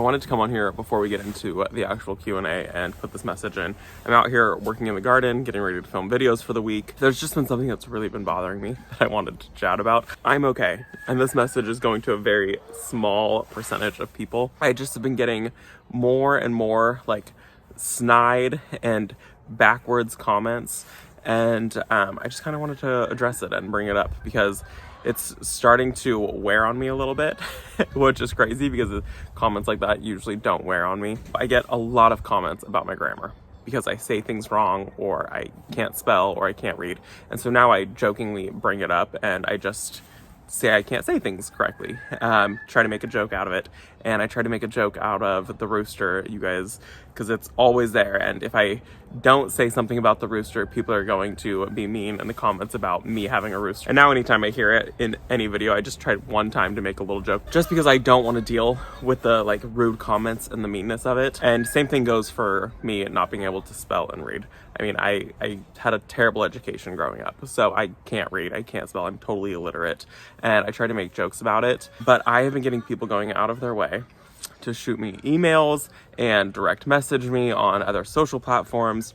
wanted to come on here before we get into the actual Q&A and put this message in. I'm out here working in the garden, getting ready to film videos for the week. There's just been something that's really been bothering me that I wanted to chat about. I'm okay, and this message is going to a very small percentage of people. I just have been getting more and more like snide and backwards comments, and I just kind of wanted to address it and bring it up because it's starting to wear on me a little bit, which is crazy because comments like that usually don't wear on me. I get a lot of comments about my grammar because I say things wrong, or I can't spell, or I can't read. And so now I jokingly bring it up and I just say I can't say things correctly, try to make a joke out of it. And I try to make a joke out of the rooster, you guys, because it's always there. And if I don't say something about the rooster, people are going to be mean in the comments about me having a rooster. And now anytime I hear it in any video, I just tried one time to make a little joke just because I don't want to deal with the like rude comments and the meanness of it. And same thing goes for me not being able to spell and read. I mean, I had a terrible education growing up, so I can't read, I can't spell, I'm totally illiterate, and I try to make jokes about it. But I have been getting people going out of their way to shoot me emails and direct message me on other social platforms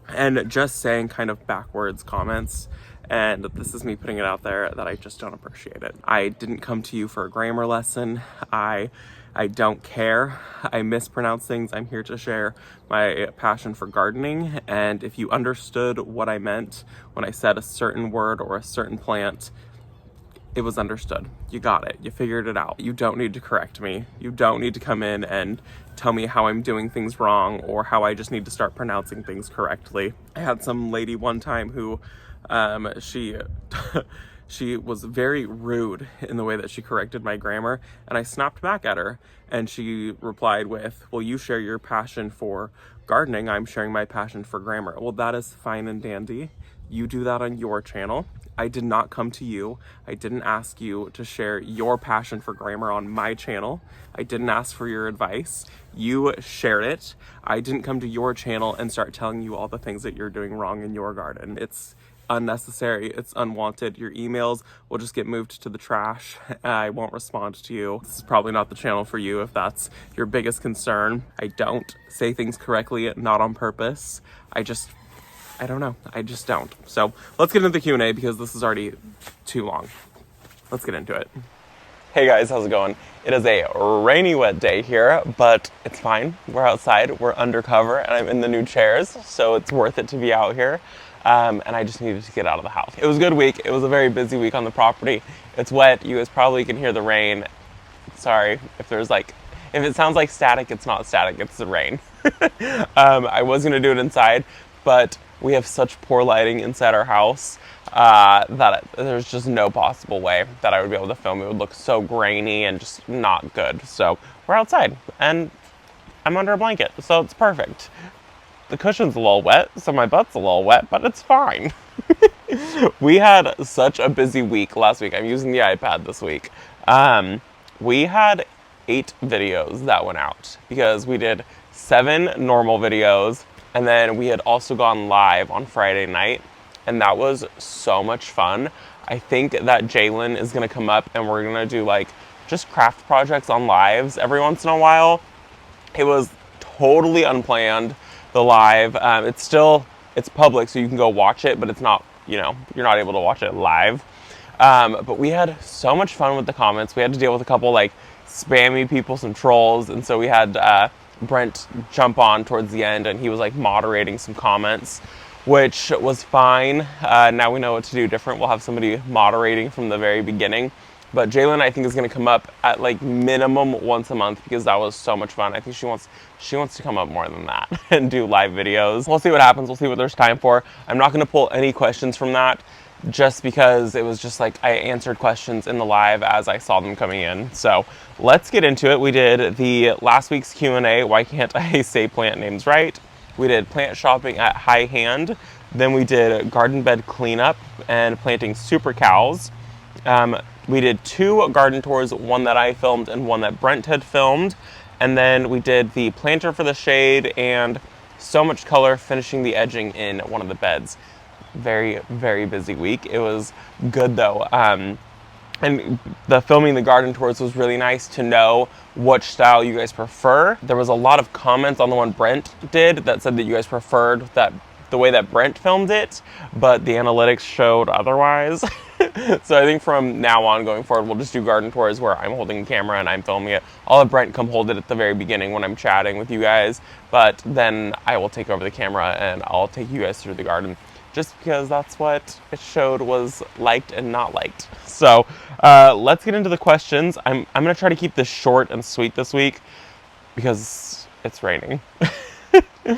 and just saying kind of backwards comments. And this is me putting it out there that I just don't appreciate it. I didn't come to you for a grammar lesson. I don't care. I mispronounce things. I'm here to share my passion for gardening. And if you understood what I meant when I said a certain word or a certain plant, it was understood. You got it. You figured it out. You don't need to correct me. You don't need to come in and tell me how I'm doing things wrong or how I just need to start pronouncing things correctly. I had some lady one time who she was very rude in the way that she corrected my grammar, and I snapped back at her, and she replied with, well, you share your passion for gardening, I'm sharing my passion for grammar. Well, that is fine and dandy. You do that on your channel. I did not come to you. I didn't ask you to share your passion for grammar on my channel. I didn't ask for your advice. You shared it. I didn't come to your channel and start telling you all the things that you're doing wrong in your garden. It's unnecessary. It's unwanted. Your emails will just get moved to the trash. I won't respond to you. This is probably not the channel for you if that's your biggest concern. I don't say things correctly, not on purpose. I don't know. I just don't. So let's get into the Q&A because this is already too long. Let's get into it. Hey guys, how's it going? It is a rainy, wet day here, but it's fine. We're outside, we're undercover, and I'm in the new chairs, so it's worth it to be out here. And I just needed to get out of the house. It was a good week. It was a very busy week on the property. It's wet. You guys probably can hear the rain. Sorry if it sounds like static, it's not static, it's the rain. I was gonna do it inside, but we have such poor lighting inside our house that there's just no possible way that I would be able to film. It would look so grainy and just not good. So we're outside and I'm under a blanket, so it's perfect. The cushion's a little wet, so my butt's a little wet, but it's fine. We had such a busy week last week. I'm using the iPad this week. We had 8 videos that went out because we did 7 normal videos, and then we had also gone live on Friday night, and that was so much fun. I think that Jalen is gonna come up and we're gonna do like just craft projects on lives every once in a while. It was totally unplanned, the live. It's public, so you can go watch it, but it's not, you're not able to watch it live. But we had so much fun with the comments. We had to deal with a couple like spammy people, some trolls, and so we had Brent jump on towards the end, and he was like moderating some comments, which was fine. Now we know what to do different. We'll have somebody moderating from the very beginning. But Jalen, I think, is going to come up at like minimum once a month because that was so much fun. I think she wants to come up more than that and do live videos. We'll see what happens. We'll see what there's time for. I'm not going to pull any questions from that just because it was just like I answered questions in the live as I saw them coming in. So let's get into it. We did the last week's Q&A, why can't I say plant names right? We did plant shopping at high hand. Then we did garden bed cleanup and planting super cows. We did 2 garden tours, one that I filmed and one that Brent had filmed. And then we did the planter for the shade and so much color, finishing the edging in one of the beds. Very, very busy week. It was good though. And the filming the garden tours was really nice to know which style you guys prefer. There was a lot of comments on the one Brent did that said that you guys preferred that the way that Brent filmed it, but the analytics showed otherwise. So I think from now on going forward, we'll just do garden tours where I'm holding the camera and I'm filming it. I'll have Brent come hold it at the very beginning when I'm chatting with you guys, but then I will take over the camera and I'll take you guys through the garden, just because that's what it showed was liked and not liked. So let's get into the questions. I'm gonna try to keep this short and sweet this week because it's raining.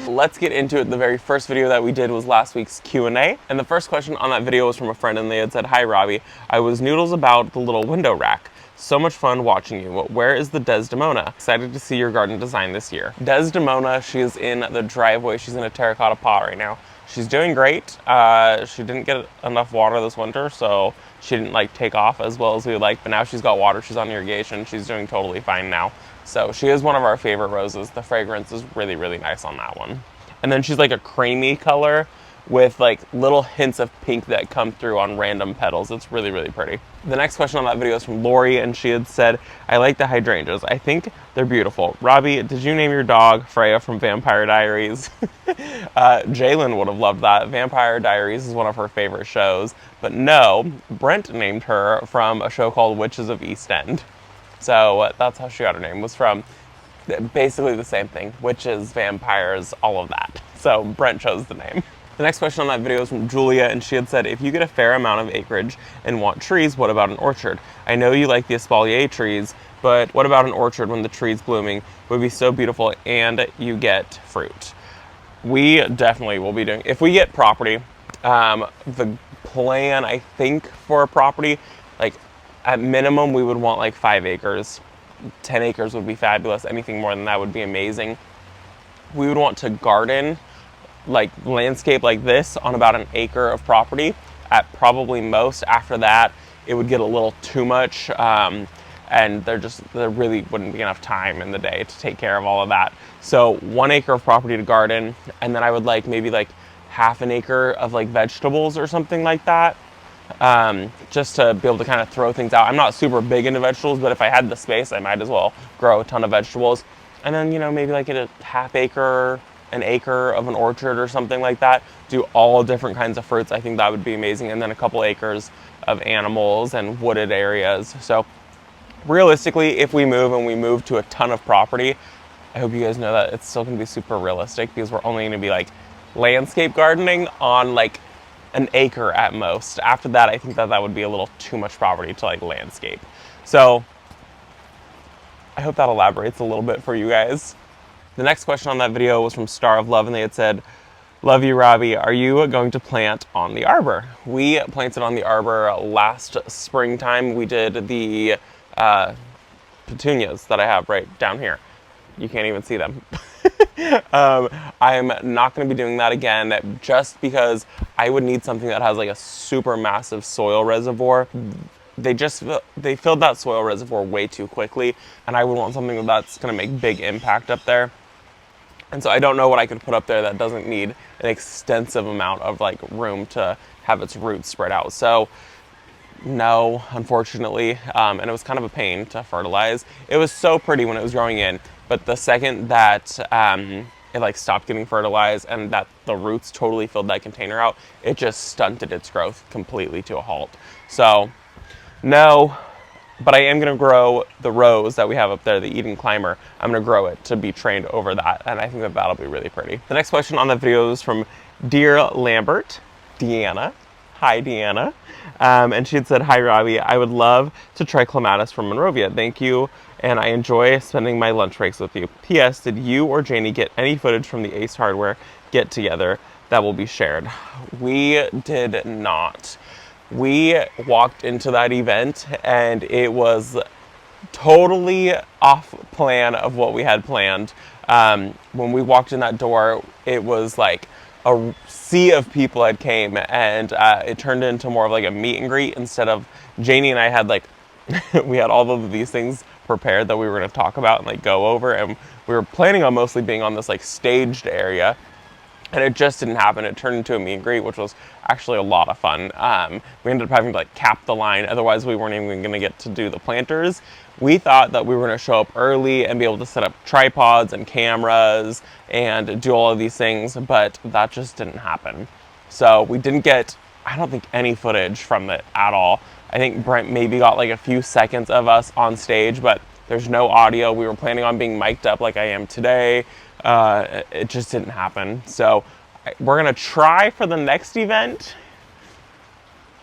Let's get into it. The very first video that we did was last week's Q&A. And the first question on that video was from a friend, and they had said, "Hi Robbie, I was noodles about the little window rack. So much fun watching you. Where is the Desdemona? Excited to see your garden design this year." Desdemona, she is in the driveway. She's in a terracotta pot right now. She's doing great. She didn't get enough water this winter, so she didn't like take off as well as we would like, but now she's got water. She's on irrigation. She's doing totally fine now. So she is one of our favorite roses. The fragrance is really, really nice on that one. And then she's like a creamy color with like little hints of pink that come through on random petals. It's really, really pretty. The next question on that video is from Lori, and she had said, "I like the hydrangeas. I think they're beautiful. Robbie, did you name your dog Freya from Vampire Diaries?" Jalen would have loved that. Vampire Diaries is one of her favorite shows. But no, Brent named her from a show called Witches of East End. So that's how she got her name, was from basically the same thing. Witches, vampires, all of that. So Brent chose the name. The next question on that video is from Julia, and she had said, "If you get a fair amount of acreage and want trees, what about an orchard? I know you like the espalier trees, but what about an orchard when the tree's blooming? It would be so beautiful and you get fruit." We definitely will be doing, if we get property, the plan I think for a property, like at minimum we would want like 5 acres. 10 acres would be fabulous. Anything more than that would be amazing. We would want to garden, like landscape like this, on about an acre of property at probably most. After that, it would get a little too much, and there really wouldn't be enough time in the day to take care of all of that. So 1 acre of property to garden, and then I would like maybe like half an acre of like vegetables or something like that, just to be able to kind of throw things out. I'm not super big into vegetables, but if I had the space, I might as well grow a ton of vegetables. And then, you know, maybe like a half acre, an acre of an orchard or something like that. Do all different kinds of fruits. I think that would be amazing. And then a couple acres of animals and wooded areas. So realistically, if we move and we move to a ton of property, I hope you guys know that it's still going to be super realistic, because we're only going to be like landscape gardening on like an acre at most. After that, I think that would be a little too much property to like landscape. So I hope that elaborates a little bit for you guys. The next question on that video was from Star of Love, and they had said, "Love you, Robbie. Are you going to plant On The Arbor?" We planted On The Arbor last springtime. We did the petunias that I have right down here. You can't even see them. I'm not going to be doing that again, just because I would need something that has like a super massive soil reservoir. They filled that soil reservoir way too quickly, and I would want something that's going to make big impact up there. And so I don't know what I could put up there that doesn't need an extensive amount of like room to have its roots spread out. So no, unfortunately, and it was kind of a pain to fertilize. It was so pretty when it was growing in, but the second that it like stopped getting fertilized and that the roots totally filled that container out, it just stunted its growth completely to a halt. So no, but I am going to grow the rose that we have up there, the Eden Climber. I'm going to grow it to be trained over that, and I think that that'll be really pretty. The next question on the video is from Dear Lambert, Deanna. Hi, Deanna. And she had said, "Hi, Robbie. I would love to try clematis from Monrovia. Thank you, and I enjoy spending my lunch breaks with you. P.S. Did you or Janie get any footage from the Ace Hardware get-together that will be shared?" We did not. We walked into that event, and it was totally off plan of what we had planned. When we walked in that door, it was like a sea of people had came, and it turned into more of like a meet and greet instead of Janie and I had like we had all of these things prepared that we were going to talk about and like go over, and we were planning on mostly being on this like staged area, And it just didn't happen. It turned into a meet and greet, which was actually a lot of fun. We ended up having to like cap the line, otherwise we weren't even gonna get to do the planters. We thought that we were gonna show up early and be able to set up tripods and cameras and do all of these things, but that just didn't happen. So we didn't get, I don't think, any footage from it at all. I think Brent maybe got like a few seconds of us on stage, but there's no audio. We were planning on being mic'd up like I am today. It just didn't happen. So we're gonna try for the next event,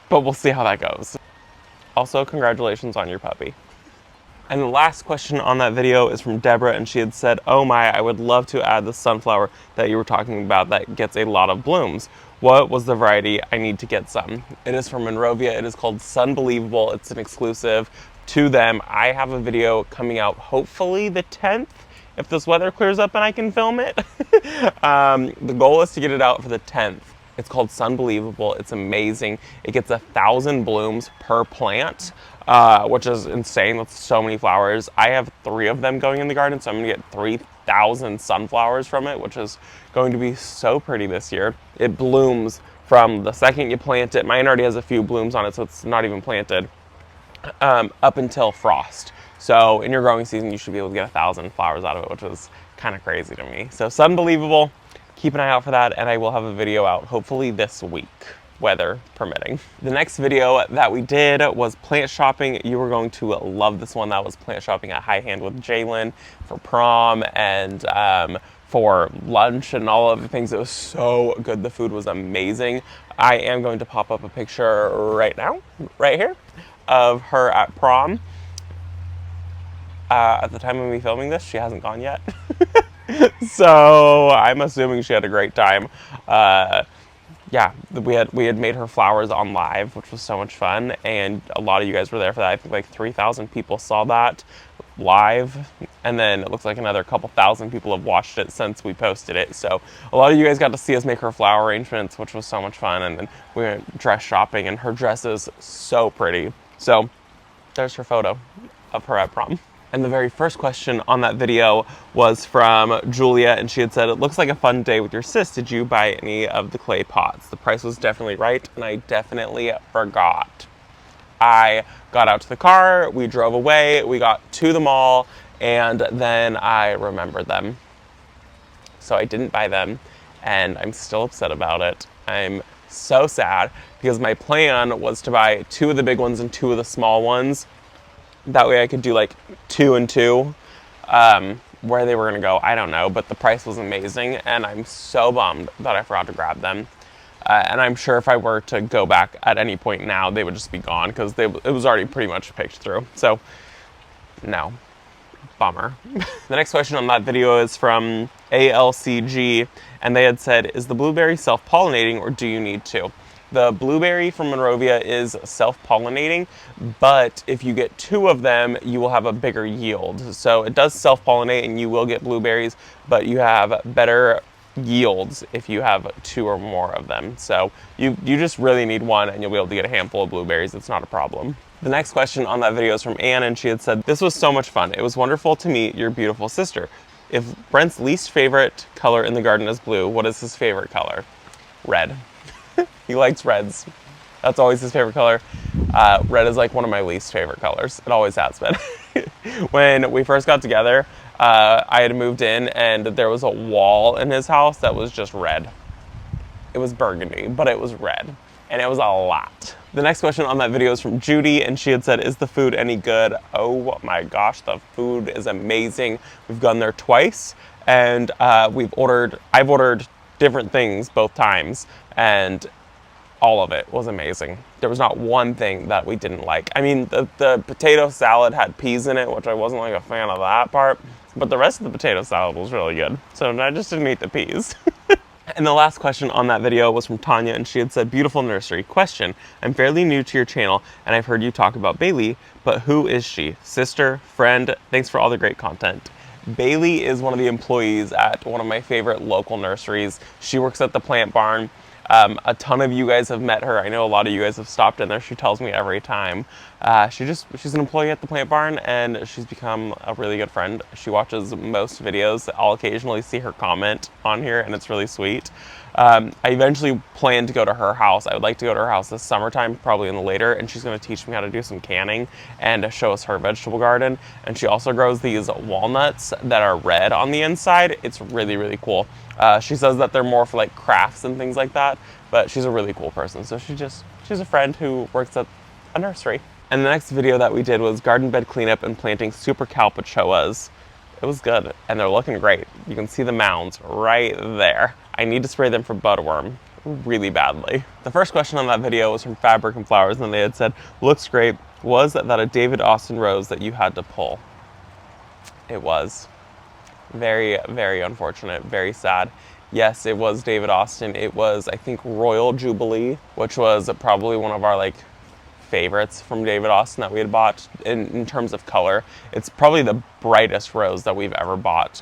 but we'll see how that goes. Also, congratulations on your puppy. And the last question on that video is from Deborah, and she had said, oh my, I would love to add the sunflower that you were talking about that gets a lot of blooms. What was the variety? I need to get some. It is from Monrovia. It is called Sunbelievable. It's an exclusive to them. I have a video coming out hopefully the 10th, if this weather clears up and I can film it. The goal is to get it out for the 10th. It's called Sunbelievable. It's amazing. It gets 1,000 blooms per plant, which is insane. That's so many flowers. I have 3 of them going in the garden, so I'm gonna get 3,000 sunflowers from it, which is going to be so pretty this year. It blooms from the second you plant it. Mine already has a few blooms on it, so it's not even planted, up until frost. So in your growing season, you should be able to get 1,000 flowers out of it, which is kind of crazy to me. So Sunbelievable, keep an eye out for that, and I will have a video out hopefully this week, weather permitting. The next video that we did was plant shopping. You were going to love this one. That was plant shopping at High Hand with Jalen for prom and for lunch and all of the things. It was so good. The food was amazing. I am going to pop up a picture right now, right here, of her at prom. At the time of me filming this, she hasn't gone yet. So I'm assuming she had a great time. Yeah, we had made her flowers on live, which was so much fun, and a lot of you guys were there for that. I think like 3,000 people saw that live, and then it looks like another couple thousand people have watched it since we posted it. So a lot of you guys got to see us make her flower arrangements, which was so much fun, and then we went dress shopping, and her dress is so pretty. So there's her photo of her at prom. And the very first question on that video was from Julia, and she had said, it looks like a fun day with your sis. Did you buy any of the clay pots? The price was definitely right, and I definitely forgot. I got out to the car, we drove away, we got to the mall, and then I remembered them. So I didn't buy them, and I'm still upset about it. I'm so sad, because my plan was to buy 2 of the big ones and 2 of the small ones. That way I could do like 2 and 2. Where they were gonna go, I don't know, but the price was amazing, and I'm so bummed that I forgot to grab them. And I'm sure if I were to go back at any point now, they would just be gone, because it was already pretty much picked through. So, no. Bummer. The next question on that video is from ALCG, and they had said, is the blueberry self-pollinating, or do you need to? The blueberry from Monrovia is self-pollinating, but if you get 2 of them, you will have a bigger yield. So it does self-pollinate and you will get blueberries, but you have better yields if you have 2 or more of them. So you just really need 1 and you'll be able to get a handful of blueberries. It's not a problem. The next question on that video is from Anne, and she had said, this was so much fun. It was wonderful to meet your beautiful sister. If Brent's least favorite color in the garden is blue, what is his favorite color? Red. He likes reds. That's always his favorite color. Red is like one of my least favorite colors. It always has been. When we first got together, I had moved in, and there was a wall in his house that was just red. It was burgundy, but it was red, and it was a lot. The next question on that video is from Judy, and she had said, is the food any good? Oh my gosh, the food is amazing. We've gone there twice, and I've ordered different things both times, and all of it was amazing. There was not one thing that we didn't like. I mean, the potato salad had peas in it, which I wasn't like a fan of that part, but the rest of the potato salad was really good. So I just didn't eat the peas. And the last question on that video was from Tanya, and she had said, beautiful nursery. Question, I'm fairly new to your channel, and I've heard you talk about Bailey, but who is she? Sister? Friend? Thanks for all the great content. Bailey is one of the employees at one of my favorite local nurseries. She works at the plant barn. A ton of you guys have met her. I know a lot of you guys have stopped in there. She tells me every time. She's an employee at the plant barn, and she's become a really good friend. She watches most videos. I'll occasionally see her comment on here, and it's really sweet. I eventually plan to go to her house. I would like to go to her house this summertime, probably in the later, and she's going to teach me how to do some canning and show us her vegetable garden. And she also grows these walnuts that are red on the inside. It's really, really cool. She says that they're more for like crafts and things like that, but she's a really cool person. So she's a friend who works at a nursery. And the next video that we did was garden bed cleanup and planting super calpachoas. It was good, and they're looking great. You can see the mounds right there. I need to spray them for budworm really badly. The first question on that video was from Fabric and Flowers, and they had said, looks great. Was that a David Austin rose that you had to pull? It was. Very, very unfortunate, very sad. Yes, it was David Austin. It was, I think, Royal Jubilee, which was probably one of our like favorites from David Austin that we had bought in terms of color. It's probably the brightest rose that we've ever bought.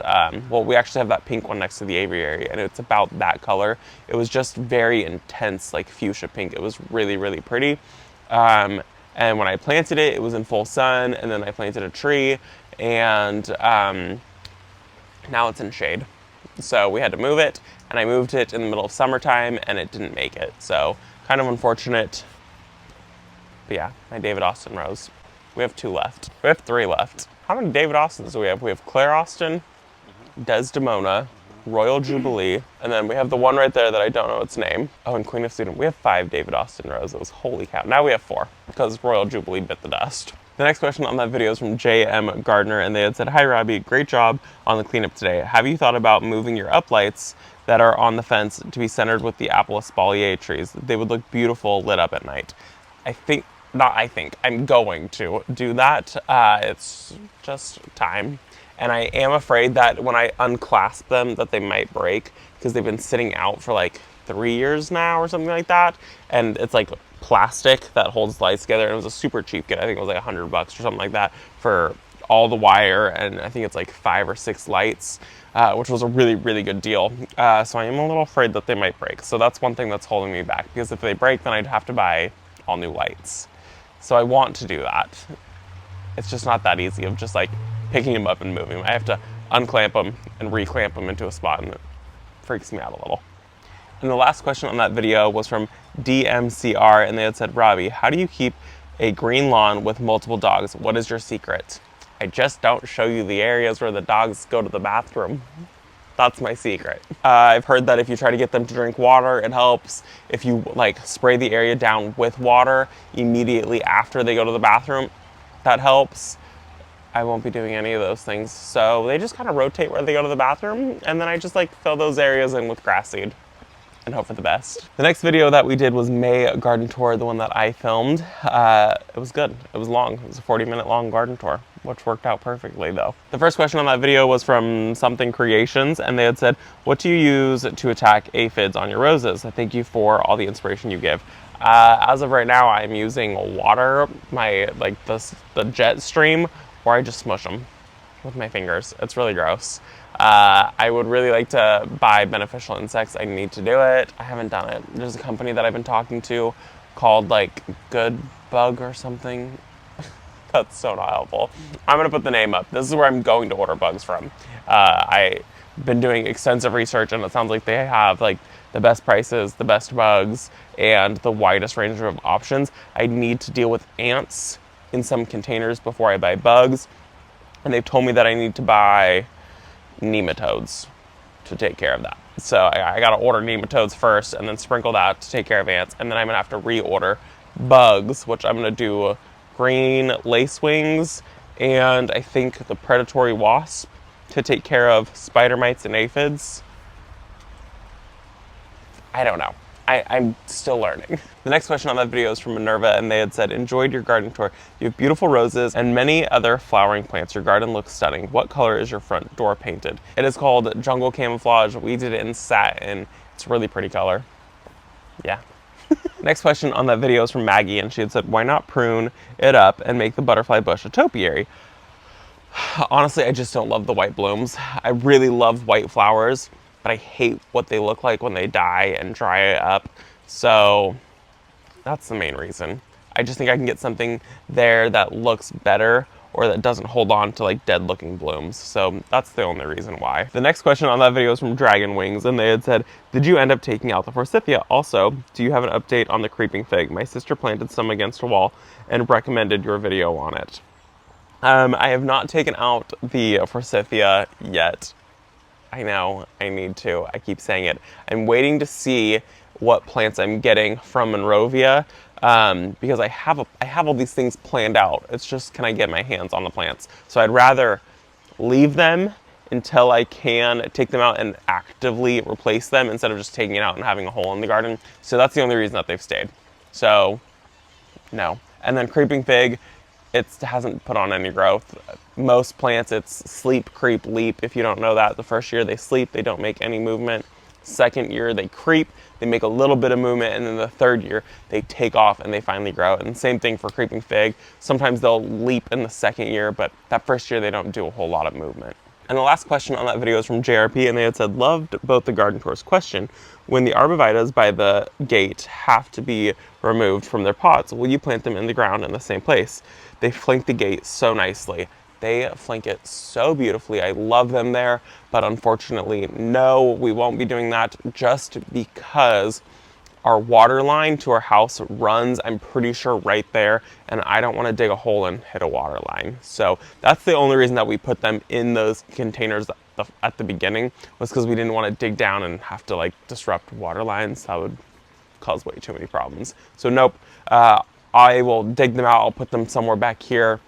Well, we actually have that pink one next to the aviary, and it's about that color. It was just very intense, like fuchsia pink. It was really, really pretty. And when I planted it, it was in full sun, and then I planted a tree, and now it's in shade. So we had to move it, and I moved it in the middle of summertime, and it didn't make it. So kind of unfortunate. But yeah, my David Austin rose. We have 2 left. We have 3 left. How many David Austins do we have? We have Claire Austin, Desdemona, Royal Jubilee, and then we have the one right there that I don't know its name. Oh, and Queen of Sweden. We have 5 David Austin roses. Holy cow. Now we have 4 because Royal Jubilee bit the dust. The next question on that video is from J.M. Gardner, and they had said, hi Robbie, great job on the cleanup today. Have you thought about moving your uplights that are on the fence to be centered with the Apple espalier trees? They would look beautiful lit up at night. I'm going to do that. It's just time. And I am afraid that when I unclasp them that they might break because they've been sitting out for like 3 years now or something like that. And it's like plastic that holds lights together. And it was a super cheap kit. I think it was like $100 or something like that for all the wire. And I think it's like 5 or 6 lights, which was a really, really good deal. So I am a little afraid that they might break. So that's one thing that's holding me back, because if they break, then I'd have to buy all new lights. So I want to do that. It's just not that easy of just like picking them up and moving them. I have to unclamp them and reclamp them into a spot, and it freaks me out a little. And the last question on that video was from DMCR, and they had said, Robbie, how do you keep a green lawn with multiple dogs? What is your secret? I just don't show you the areas where the dogs go to the bathroom. That's my secret. I've heard that if you try to get them to drink water, it helps. If you like spray the area down with water immediately after they go to the bathroom, that helps. I won't be doing any of those things. So they just kind of rotate where they go to the bathroom, and then I just like fill those areas in with grass seed and hope for the best. The next video that we did was May garden tour, the one that I filmed. It was good. It was long. It was a 40-minute long garden tour, which worked out perfectly though. The first question on that video was from Something Creations, and they had said, what do you use to attack aphids on your roses? I thank you for all the inspiration you give. As of right now, I'm using water, the jet stream, or I just smush them with my fingers. It's really gross. I would really like to buy beneficial insects. I need to do it. I haven't done it. There's a company that I've been talking to called like Good Bug or something. That's so not helpful. I'm gonna put the name up. This is where I'm going to order bugs from. I've been doing extensive research, and it sounds like they have like the best prices, the best bugs, and the widest range of options. I need to deal with ants in some containers before I buy bugs, and they've told me that I need to buy nematodes to take care of that. So I gotta order nematodes first, and then sprinkle that to take care of ants, and then I'm gonna have to reorder bugs, which I'm gonna do green lacewings, and I think the predatory wasp to take care of spider mites and aphids. I don't know. I'm still learning. The next question on that video is from Minerva, and they had said, enjoyed your garden tour. You have beautiful roses and many other flowering plants. Your garden looks stunning. What color is your front door painted? It is called Jungle Camouflage. We did it in satin. It's a really pretty color. Yeah. Next question on that video is from Maggie, and she had said, why not prune it up and make the butterfly bush a topiary? Honestly, I just don't love the white blooms. I really love white flowers, but I hate what they look like when they die and dry up. So that's the main reason. I just think I can get something there that looks better or that doesn't hold on to like dead looking blooms. So that's the only reason why. The next question on that video is from Dragon Wings, and they had said, did you end up taking out the Forsythia? Also, do you have an update on the creeping fig? My sister planted some against a wall and recommended your video on it. I have not taken out the Forsythia yet. I know, I need to. I keep saying it. I'm waiting to see what plants I'm getting from Monrovia, because I have all these things planned out. It's just, can I get my hands on the plants? So I'd rather leave them until I can take them out and actively replace them instead of just taking it out and having a hole in the garden. So that's the only reason that they've stayed. So no. And then creeping fig, it hasn't put on any growth. Most plants, it's sleep, creep, leap. If you don't know that, the first year they sleep, they don't make any movement. Second year they creep, they make a little bit of movement, and then the third year they take off and they finally grow. And same thing for creeping fig. Sometimes they'll leap in the second year, but that first year they don't do a whole lot of movement. And the last question on that video is from JRP, and they had said, loved both the garden tours. Question, when the arborvitaes by the gate have to be removed from their pots, will you plant them in the ground in the same place? They flank the gate so nicely. They flank it so beautifully. I love them there, but unfortunately, no, we won't be doing that just because our water line to our house runs, I'm pretty sure, right there, and I don't want to dig a hole and hit a water line. So that's the only reason that we put them in those containers at the beginning, was because we didn't want to dig down and have to like disrupt water lines. That would cause way too many problems. So nope, I will dig them out, I'll put them somewhere back here,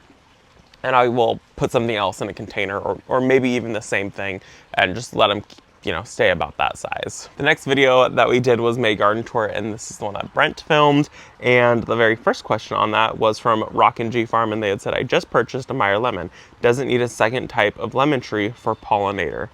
and I will put something else in a container, or maybe even the same thing, and just let them, you know, stay about that size. The next video that we did was May garden tour, and this is the one that Brent filmed. And the very first question on that was from Rockin' G Farm, and they had said, I just purchased a Meyer lemon. Doesn't need a second type of lemon tree for pollinator.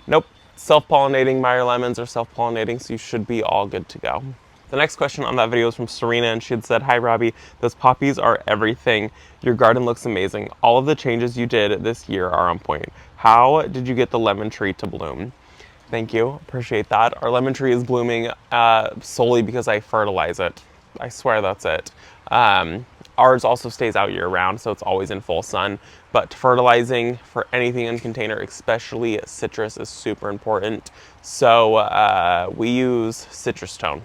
Nope, self-pollinating Meyer lemons are self-pollinating, so you should be all good to go. The next question on that video is from Serena, and she had said, hi Robbie, those poppies are everything. Your garden looks amazing. All of the changes you did this year are on point. How did you get the lemon tree to bloom? Thank you, appreciate that. Our lemon tree is blooming solely because I fertilize it. I swear that's it. Ours also stays out year round, so it's always in full sun. But fertilizing for anything in container, especially citrus, is super important. So we use citrus tone,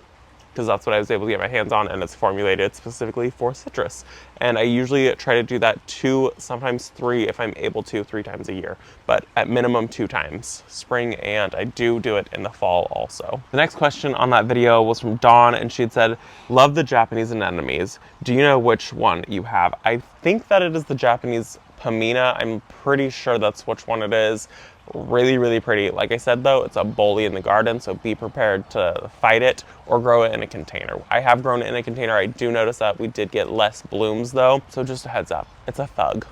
because that's what I was able to get my hands on, and it's formulated specifically for citrus. And I usually try to do that 2, sometimes 3, if I'm able to, 3 times a year, but at minimum 2 times, spring, and I do it in the fall also. The next question on that video was from Dawn, and she had said, love the Japanese anemones. Do you know which one you have? I think that it is the Japanese Pomina. I'm pretty sure that's which one it is. Really, really pretty. Like I said though, it's a bully in the garden, so be prepared to fight it or grow it in a container. I have grown it in a container. I do notice that we did get less blooms though, so just a heads up. It's a thug,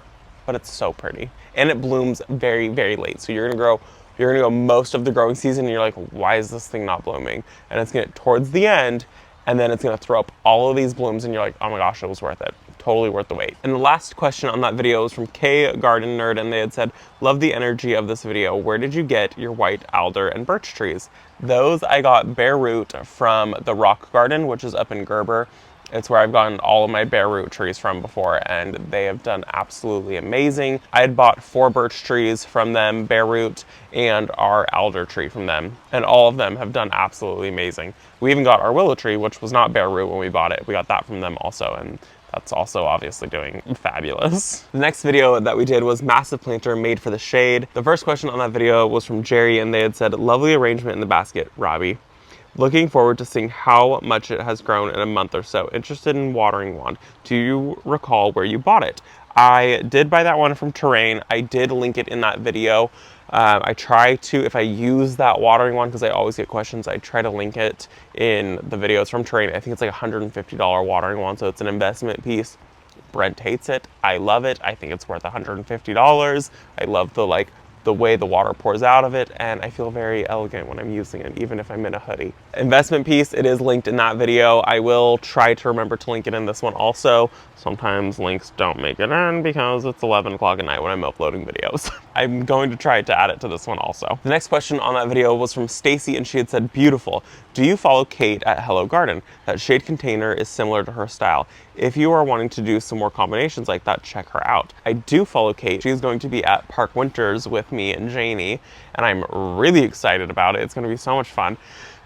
but it's so pretty. And it blooms very, very late. So you're gonna go most of the growing season and you're like, why is this thing not blooming? And it's gonna, towards the end, and then it's gonna throw up all of these blooms and you're like, oh my gosh, it was worth it. Totally worth the wait. And the last question on that video was from K Garden Nerd, and they had said, love the energy of this video. Where did you get your white alder and birch trees? Those I got bare root from the Rock Garden, which is up in Garder. It's where I've gotten all of my bare root trees from before, and they have done absolutely amazing. I had bought 4 birch trees from them, bare root, and our alder tree from them, and all of them have done absolutely amazing. We even got our willow tree, which was not bare root when we bought it. We got that from them also, and that's also obviously doing fabulous. The next video that we did was massive planter made for the shade. The first question on that video was from Jerry, and they had said, lovely arrangement in the basket, Robbie. Looking forward to seeing how much it has grown in a month or so. Interested in watering one. Do you recall where you bought it? I did buy that one from Terrain. I did link it in that video. I try to, if I use that watering one, because I always get questions, I try to link it in the videos from Terrain. I think it's like $150 watering one, so it's an investment piece. Brent hates it. I love it. I think it's worth $150. I love the like the way the water pours out of it, and I feel very elegant when I'm using it, even if I'm in a hoodie. Investment piece, it is linked in that video. I will try to remember to link it in this one also. Sometimes links don't make it in because it's 11 o'clock at night when I'm uploading videos. I'm going to try to add it to this one also. The next question on that video was from Stacy, and she had said, beautiful. Do you follow Kate at Hello Garden? That shade container is similar to her style. If you are wanting to do some more combinations like that, check her out. I do follow Kate. She's going to be at Park Winters with me and Janie, and I'm really excited about it. It's going to be so much fun.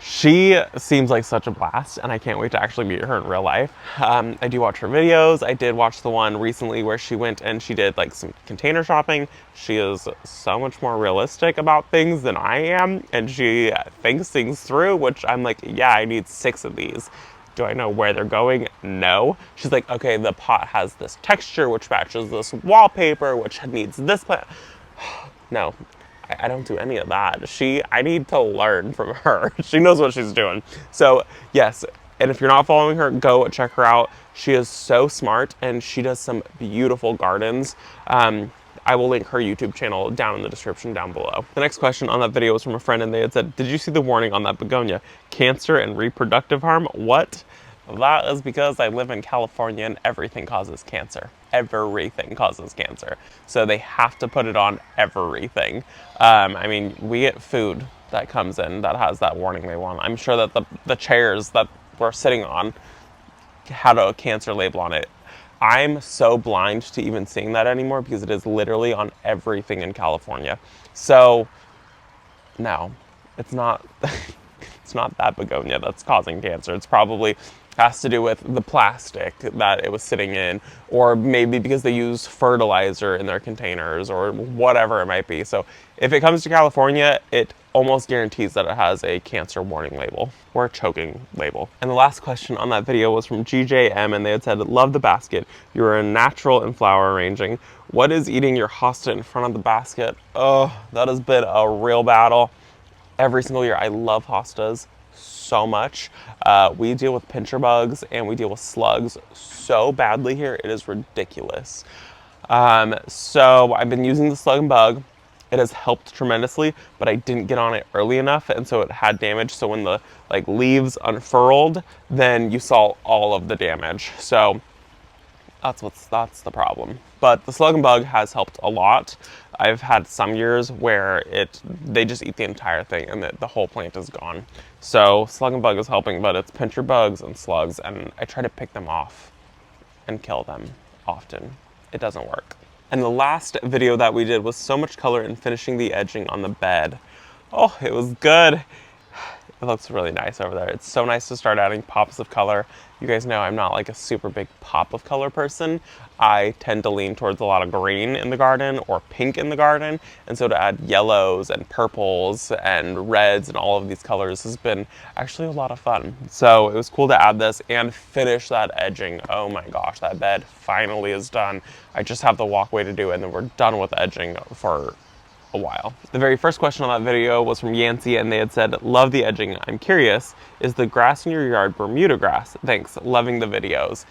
She seems like such a blast, and I can't wait to actually meet her in real life. I do watch her videos. I did watch the one recently where she went and she did like some container shopping. She is so much more realistic about things than I am, and she thinks things through, which I'm like, yeah, I need 6 of these. Do I know where they're going? No. She's like, okay, the pot has this texture, which matches this wallpaper, which needs this plant. No. I don't do any of that. I need to learn from her. She knows what she's doing. So yes, and if you're not following her, go check her out. She is so smart, and she does some beautiful gardens. I will link her YouTube channel down in the description down below. The next question on that video was from a friend, and they had said, did you see the warning on that begonia? Cancer and reproductive harm? What? That is because I live in California and everything causes cancer. Everything causes cancer. So they have to put it on everything. I mean, we get food that comes in that has that warning label on. I'm sure that the chairs that we're sitting on had a cancer label on it. I'm so blind to even seeing that anymore because it is literally on everything in California. So, no, it's not, it's not that begonia that's causing cancer. It's probably has to do with the plastic that it was sitting in, or maybe because they use fertilizer in their containers, or whatever it might be. So if it comes to California, it almost guarantees that it has a cancer warning label or a choking label. And the last question on that video was from GJM, and they had said, love the basket. You're a natural in flower arranging. What is eating your hosta in front of the basket? Oh, that has been a real battle. Every single year, I love hostas so much. We deal with pincher bugs and we deal with slugs so badly here, it is ridiculous. So I've been using the slug and bug. It has helped tremendously, but I didn't get on it early enough, and so it had damage. So when the leaves unfurled, then you saw all of the damage. So that's the problem. But the slug and bug has helped a lot. I've had some years where they just eat the entire thing and the whole plant is gone. So slug and bug is helping, but it's pincher bugs and slugs, and I try to pick them off and kill them often. It doesn't work. And the last video that we did was so much color and finishing the edging on the bed. Oh, it was good. It looks really nice over there. It's so nice to start adding pops of color. You guys know I'm not like a super big pop of color person. I tend to lean towards a lot of green in the garden or pink in the garden. And so to add yellows and purples and reds and all of these colors has been actually a lot of fun. So it was cool to add this and finish that edging. Oh my gosh, that bed finally is done. I just have the walkway to do, and then we're done with edging for a while. The very first question on that video was from Yancey, and they had said, love the edging. I'm curious, is the grass in your yard Bermuda grass? Thanks, loving the videos.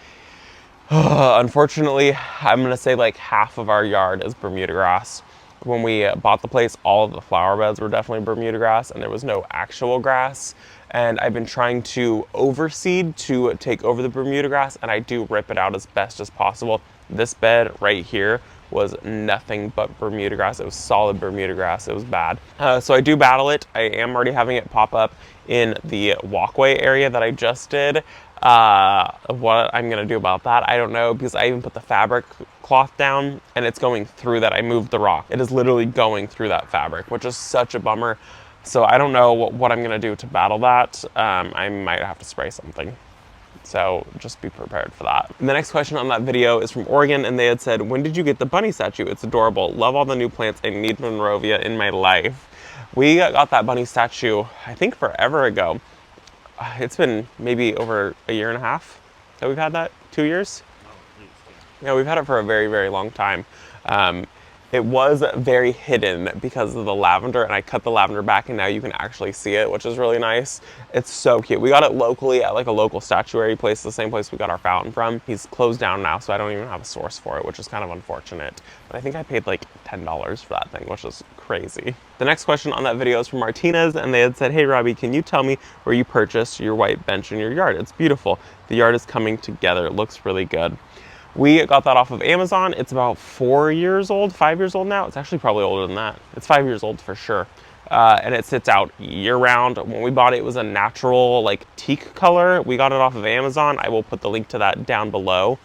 Unfortunately, I'm gonna say like half of our yard is Bermuda grass. When we bought the place, all of the flower beds were definitely Bermuda grass, and there was no actual grass. And I've been trying to overseed to take over the Bermuda grass, and I do rip it out as best as possible. This bed right here was nothing but Bermuda grass. It was solid Bermuda grass. It was bad. So I do battle it. I am already having it pop up in the walkway area that I just did. What I'm gonna do about that, I don't know, because I even put the fabric cloth down and it's going through that. I moved the rock. It is literally going through that fabric, which is such a bummer. So I don't know what I'm gonna do to battle that. I might have to spray something. So just be prepared for that. And the next question on that video is from Oregon, and they had said, when did you get the bunny statue? It's adorable. Love all the new plants. I need Monrovia in my life. We got that bunny statue, I think forever ago. It's been maybe over a year and a half that we've had that. 2 years? Yeah, we've had it for a very, very long time. It was very hidden because of the lavender, and I cut the lavender back, and now you can actually see it, which is really nice. It's so cute. We got it locally at like a local statuary place, the same place we got our fountain from. He's closed down now, so I don't even have a source for it, which is kind of unfortunate. But I think I paid like $10 for that thing, which is crazy. The next question on that video is from Martinez, and they had said, hey Robbie, can you tell me where you purchased your white bench in your yard? It's beautiful. The yard is coming together. It looks really good. We got that off of Amazon. It's about 4 years old, 5 years old now. It's actually probably older than that. It's 5 years old for sure. And it sits out year round. When we bought it, it was a natural like teak color. We got it off of Amazon. I will put the link to that down below.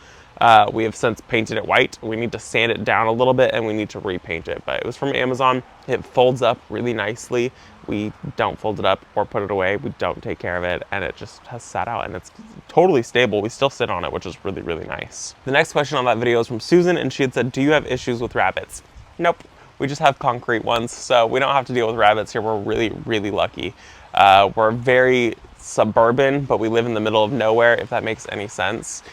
We have since painted it white. We need to sand it down a little bit and we need to repaint it. But it was from Amazon. It folds up really nicely. We don't fold it up or put it away. We don't take care of it, and it just has sat out and it's totally stable. We still sit on it, which is really, really nice. The next question on that video is from Susan, and she had said, do you have issues with rabbits? Nope. We just have concrete ones, so we don't have to deal with rabbits here. We're really, really lucky. We're very suburban, but we live in the middle of nowhere, if that makes any sense.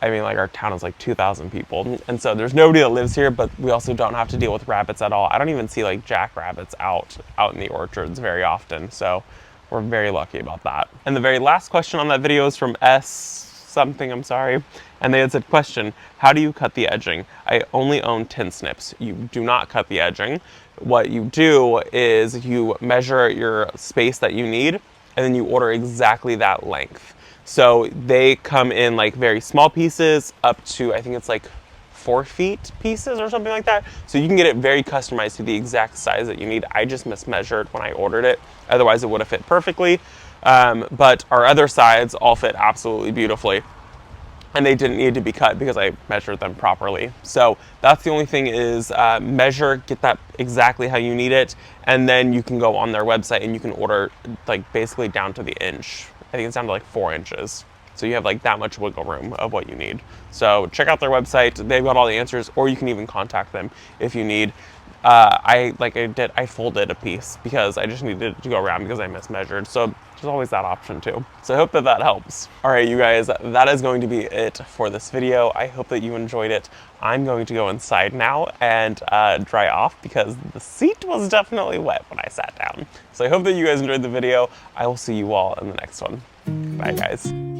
I mean, like, our town is like 2,000 people, and so there's nobody that lives here, but we also don't have to deal with rabbits at all. I don't even see like jackrabbits out in the orchards very often, so we're very lucky about that. And the very last question on that video is from S something, I'm sorry, and they had said, question, how do you cut the edging? I only own 10 snips. You do not cut the edging. What you do is you measure your space that you need, and then you order exactly that length. So they come in like very small pieces up to, I think it's like 4 feet pieces or something like that. So you can get it very customized to the exact size that you need. I just mismeasured when I ordered it. Otherwise it would have fit perfectly. But our other sides all fit absolutely beautifully. And they didn't need to be cut because I measured them properly. So that's the only thing is measure, get that exactly how you need it. And then you can go on their website and you can order like basically down to the inch. I think it's down to like 4 inches. So you have like that much wiggle room of what you need. So check out their website. They've got all the answers, or you can even contact them if you need. I folded a piece because I just needed to go around because I mismeasured. So there's always that option too. So I hope that helps. All right, you guys, that is going to be it for this video. I hope that you enjoyed it. I'm going to go inside now and dry off because the seat was definitely wet when I sat down. So I hope that you guys enjoyed the video. I will see you all in the next one. Bye, guys.